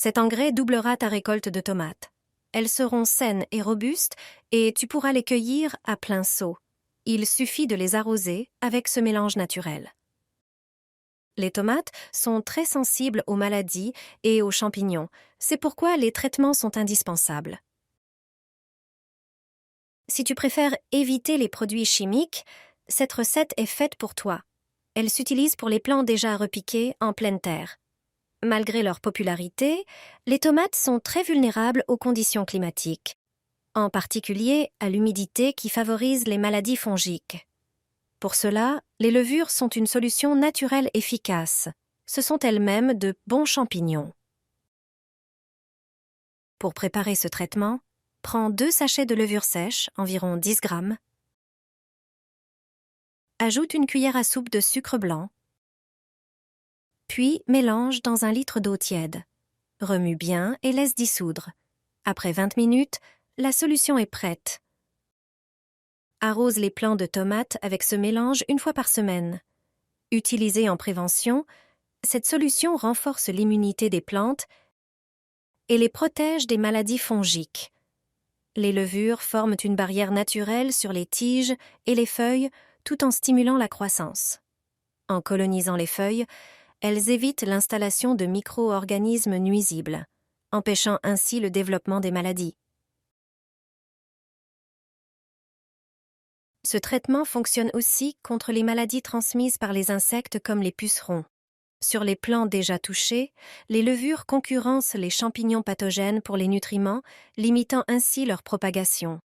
Cet engrais doublera ta récolte de tomates. Elles seront saines et robustes et tu pourras les cueillir à plein seau. Il suffit de les arroser avec ce mélange naturel. Les tomates sont très sensibles aux maladies et aux champignons. C'est pourquoi les traitements sont indispensables. Si tu préfères éviter les produits chimiques, cette recette est faite pour toi. Elle s'utilise pour les plants déjà repiqués en pleine terre. Malgré leur popularité, les tomates sont très vulnérables aux conditions climatiques, en particulier à l'humidité qui favorise les maladies fongiques. Pour cela, les levures sont une solution naturelle efficace. Ce sont elles-mêmes de bons champignons. Pour préparer ce traitement, prends 2 sachets de levure sèche, environ 10 grammes. Ajoute une cuillère à soupe de sucre blanc. Puis mélange dans 1 litre d'eau tiède. Remue bien et laisse dissoudre. Après 20 minutes, la solution est prête. Arrose les plants de tomates avec ce mélange 1 fois par semaine. Utilisée en prévention, cette solution renforce l'immunité des plantes et les protège des maladies fongiques. Les levures forment une barrière naturelle sur les tiges et les feuilles tout en stimulant la croissance. En colonisant les feuilles, elles évitent l'installation de micro-organismes nuisibles, empêchant ainsi le développement des maladies. Ce traitement fonctionne aussi contre les maladies transmises par les insectes comme les pucerons. Sur les plants déjà touchés, les levures concurrencent les champignons pathogènes pour les nutriments, limitant ainsi leur propagation.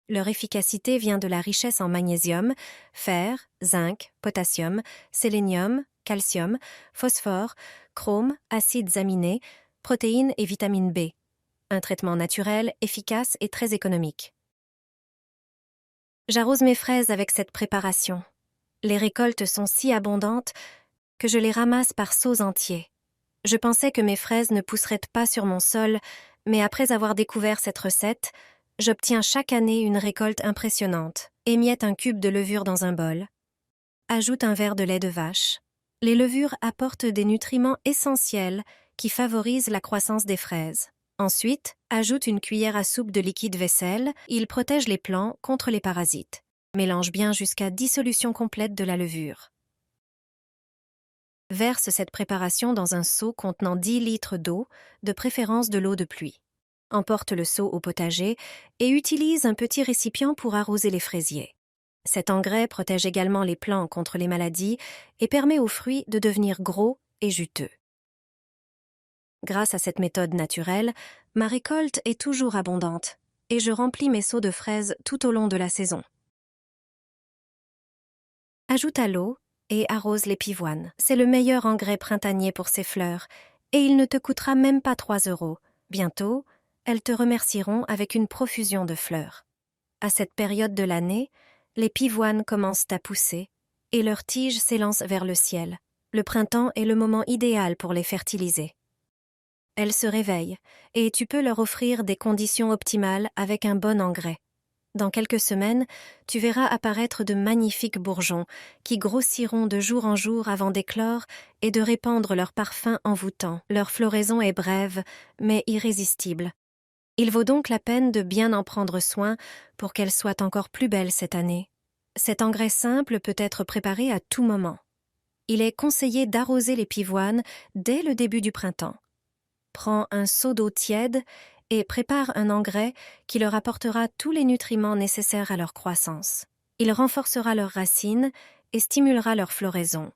Leur efficacité vient de la richesse en magnésium, fer, zinc, potassium, sélénium, calcium, phosphore, chrome, acides aminés, protéines et vitamine B. Un traitement naturel, efficace et très économique. J'arrose mes fraises avec cette préparation. Les récoltes sont si abondantes que je les ramasse par seaux entiers. Je pensais que mes fraises ne pousseraient pas sur mon sol, mais après avoir découvert cette recette, j'obtiens chaque année une récolte impressionnante. Émiette un cube de levure dans un bol. Ajoute un verre de lait de vache. Les levures apportent des nutriments essentiels qui favorisent la croissance des fraises. Ensuite, ajoute une cuillère à soupe de liquide vaisselle. Il protège les plants contre les parasites. Mélange bien jusqu'à dissolution complète de la levure. Verse cette préparation dans un seau contenant 10 litres d'eau, de préférence de l'eau de pluie. Emporte le seau au potager et utilise un petit récipient pour arroser les fraisiers. Cet engrais protège également les plants contre les maladies et permet aux fruits de devenir gros et juteux. Grâce à cette méthode naturelle, ma récolte est toujours abondante et je remplis mes seaux de fraises tout au long de la saison. Ajoute à l'eau et arrose les pivoines. C'est le meilleur engrais printanier pour ces fleurs et il ne te coûtera même pas 3 €. Bientôt, elles te remercieront avec une profusion de fleurs. À cette période de l'année, les pivoines commencent à pousser et leurs tiges s'élancent vers le ciel. Le printemps est le moment idéal pour les fertiliser. Elles se réveillent et tu peux leur offrir des conditions optimales avec un bon engrais. Dans quelques semaines, tu verras apparaître de magnifiques bourgeons qui grossiront de jour en jour avant d'éclore et de répandre leur parfum envoûtant. Leur floraison est brève, mais irrésistible. Il vaut donc la peine de bien en prendre soin pour qu'elles soient encore plus belles cette année. Cet engrais simple peut être préparé à tout moment. Il est conseillé d'arroser les pivoines dès le début du printemps. Prends un seau d'eau tiède et prépare un engrais qui leur apportera tous les nutriments nécessaires à leur croissance. Il renforcera leurs racines et stimulera leur floraison.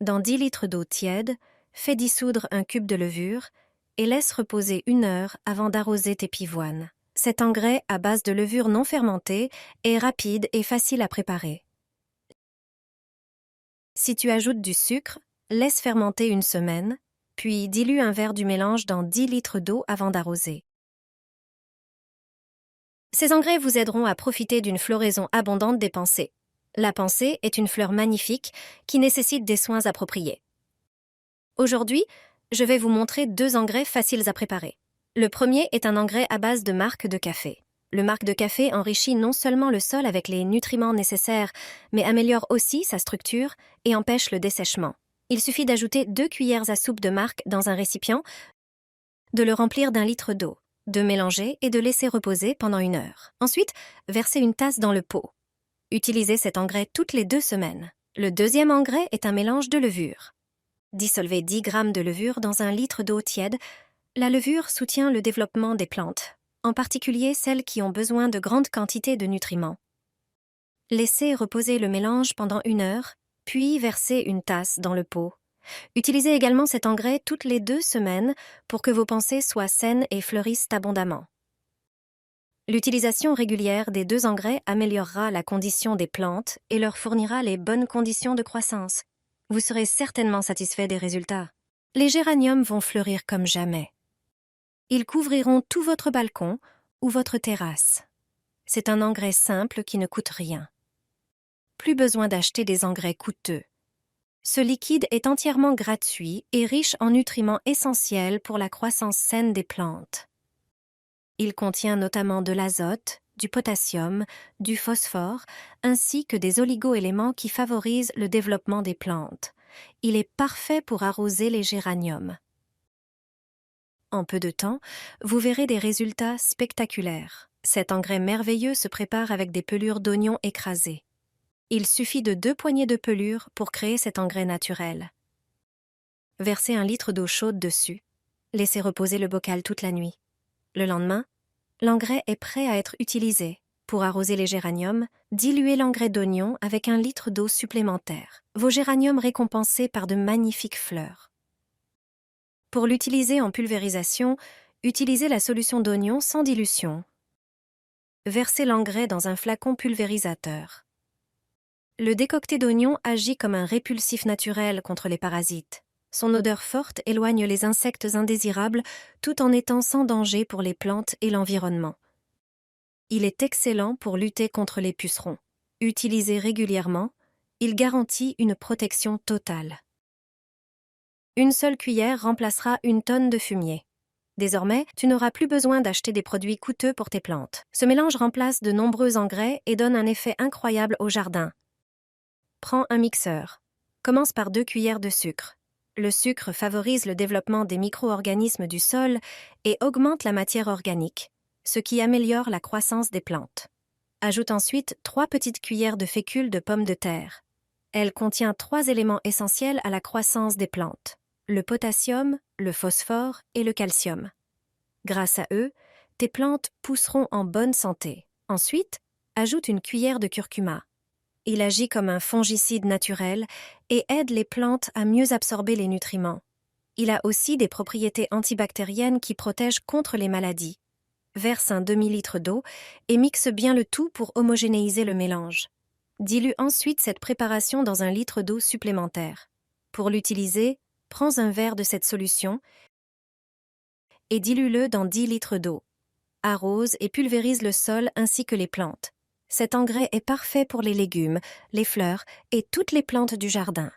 Dans 10 litres d'eau tiède, fais dissoudre un cube de levure et laisse reposer 1 heure avant d'arroser tes pivoines. Cet engrais à base de levure non fermentée est rapide et facile à préparer. Si tu ajoutes du sucre, laisse fermenter 1 semaine, puis dilue un verre du mélange dans 10 litres d'eau avant d'arroser. Ces engrais vous aideront à profiter d'une floraison abondante des pensées. La pensée est une fleur magnifique qui nécessite des soins appropriés. Aujourd'hui, je vais vous montrer 2 engrais faciles à préparer. Le premier est un engrais à base de marc de café. Le marc de café enrichit non seulement le sol avec les nutriments nécessaires, mais améliore aussi sa structure et empêche le dessèchement. Il suffit d'ajouter 2 cuillères à soupe de marc dans un récipient, de le remplir d'1 litre d'eau, de mélanger et de laisser reposer pendant 1 heure. Ensuite, versez une tasse dans le pot. Utilisez cet engrais toutes les 2 semaines. Le deuxième engrais est un mélange de levure. Dissolvez 10 g de levure dans 1 litre d'eau tiède. La levure soutient le développement des plantes, en particulier celles qui ont besoin de grandes quantités de nutriments. Laissez reposer le mélange pendant 1 heure, puis versez une tasse dans le pot. Utilisez également cet engrais toutes les 2 semaines pour que vos pensées soient saines et fleurissent abondamment. L'utilisation régulière des 2 engrais améliorera la condition des plantes et leur fournira les bonnes conditions de croissance. Vous serez certainement satisfait des résultats. Les géraniums vont fleurir comme jamais. Ils couvriront tout votre balcon ou votre terrasse. C'est un engrais simple qui ne coûte rien. Plus besoin d'acheter des engrais coûteux. Ce liquide est entièrement gratuit et riche en nutriments essentiels pour la croissance saine des plantes. Il contient notamment de l'azote, du potassium, du phosphore, ainsi que des oligo-éléments qui favorisent le développement des plantes. Il est parfait pour arroser les géraniums. En peu de temps, vous verrez des résultats spectaculaires. Cet engrais merveilleux se prépare avec des pelures d'oignons écrasées. Il suffit de 2 poignées de pelure pour créer cet engrais naturel. Versez 1 litre d'eau chaude dessus. Laissez reposer le bocal toute la nuit. Le lendemain, l'engrais est prêt à être utilisé. Pour arroser les géraniums, diluez l'engrais d'oignon avec 1 litre d'eau supplémentaire. Vos géraniums récompensés par de magnifiques fleurs. Pour l'utiliser en pulvérisation, utilisez la solution d'oignon sans dilution. Versez l'engrais dans un flacon pulvérisateur. Le décocté d'oignon agit comme un répulsif naturel contre les parasites. Son odeur forte éloigne les insectes indésirables tout en étant sans danger pour les plantes et l'environnement. Il est excellent pour lutter contre les pucerons. Utilisé régulièrement, il garantit une protection totale. Une seule cuillère remplacera 1 tonne de fumier. Désormais, tu n'auras plus besoin d'acheter des produits coûteux pour tes plantes. Ce mélange remplace de nombreux engrais et donne un effet incroyable au jardin. Prends un mixeur. Commence par 2 cuillères de sucre. Le sucre favorise le développement des micro-organismes du sol et augmente la matière organique, ce qui améliore la croissance des plantes. Ajoute ensuite 3 petites cuillères de fécule de pommes de terre. Elle contient 3 éléments essentiels à la croissance des plantes: le potassium, le phosphore et le calcium. Grâce à eux, tes plantes pousseront en bonne santé. Ensuite, ajoute 1 cuillère de curcuma. Il agit comme un fongicide naturel et aide les plantes à mieux absorber les nutriments. Il a aussi des propriétés antibactériennes qui protègent contre les maladies. Verse un demi-litre d'eau et mixe bien le tout pour homogénéiser le mélange. Dilue ensuite cette préparation dans 1 litre d'eau supplémentaire. Pour l'utiliser, prends un verre de cette solution et dilue-le dans 10 litres d'eau. Arrose et pulvérise le sol ainsi que les plantes. Cet engrais est parfait pour les légumes, les fleurs et toutes les plantes du jardin.